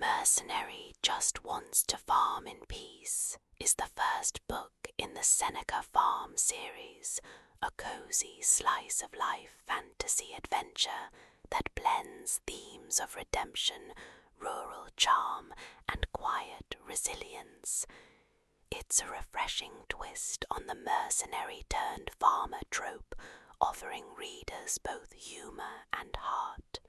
Mercenary Just Wants to Farm in Peace is the first book in the Seneca Farm series, a cozy slice of life fantasy adventure that blends themes of redemption, rural charm, and quiet resilience. It's a refreshing twist on the mercenary-turned-farmer trope, offering readers both humour and heart.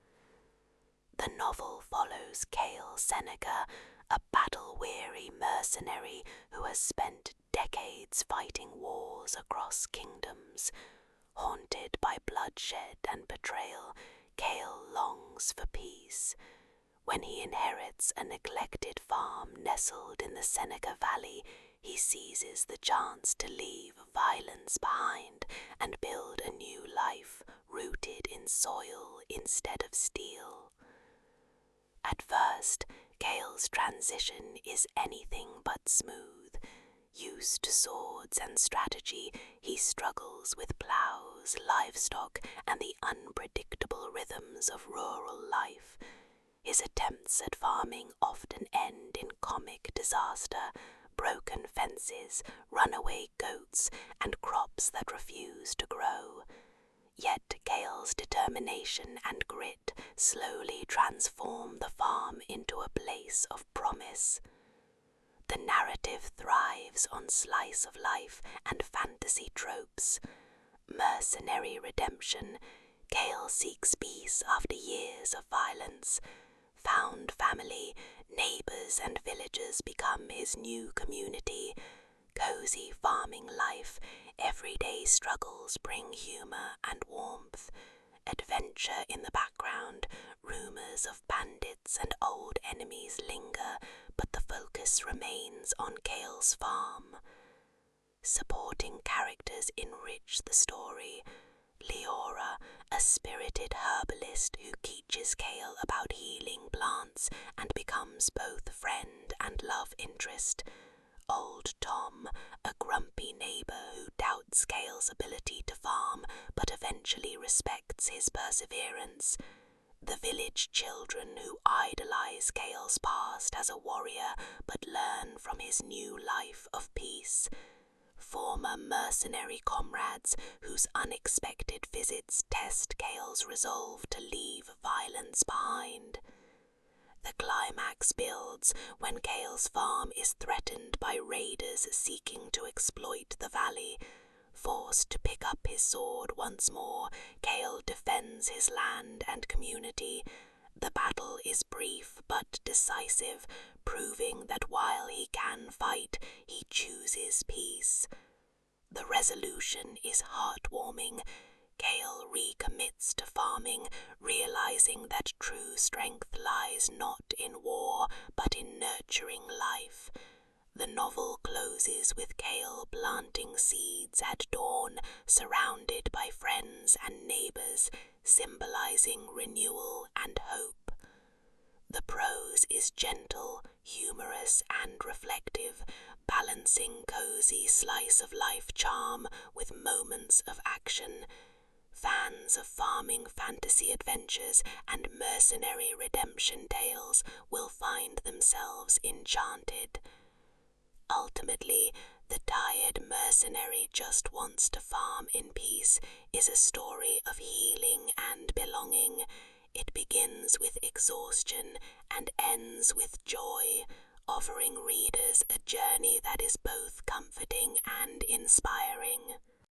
The novel follows Cale Seneca, a battle-weary mercenary who has spent decades fighting wars across kingdoms. Haunted by bloodshed and betrayal, Cale longs for peace. When he inherits a neglected farm nestled in the Seneca Valley, he seizes the chance to leave violence behind and build a new life rooted in soil instead of steel. At first, Cale's transition is anything but smooth. Used to swords and strategy, he struggles with ploughs, livestock, and the unpredictable rhythms of rural life. His attempts at farming often end in comic disaster, broken fences, runaway goats, and crops that refuse to grow. Yet Cale's determination and grit slowly transform the farm into a place of promise. The narrative thrives on slice of life and fantasy tropes. Mercenary redemption, Cale seeks peace after years of violence. Found family, neighbours and villagers become his new community. Cozy farming life, everyday struggles bring humour and warmth. Adventure in the background, rumours of bandits and old enemies linger, but the focus remains on Cale's farm. Supporting characters enrich the story. Leora, a spirited herbalist who teaches Cale about healing plants and becomes both friend and love interest. Old Tom, a grumpy neighbour who doubts Cale's ability to farm but eventually respects his perseverance. The village children who idolise Cale's past as a warrior but learn from his new life of peace. Former mercenary comrades whose unexpected visits test Cale's resolve to leave violence behind. The climax builds when Cale's farm is threatened by raiders seeking to exploit the valley. Forced to pick up his sword once more, Cale defends his land and community. The battle is brief but decisive, proving that while he can fight, he chooses peace. The resolution is heartwarming. Cale recommits to farming, realizing that true strength lies not in war, but in nurturing life. The novel closes with Cale planting seeds at dawn, surrounded by friends and neighbours, symbolizing renewal and hope. The prose is gentle, humorous, and reflective, balancing cozy slice-of-life charm with moments of action. Fans of farming fantasy adventures and mercenary redemption tales will find themselves enchanted. Ultimately, the tired mercenary just wants to farm in peace is a story of healing and belonging. It begins with exhaustion and ends with joy, offering readers a journey that is both comforting and inspiring.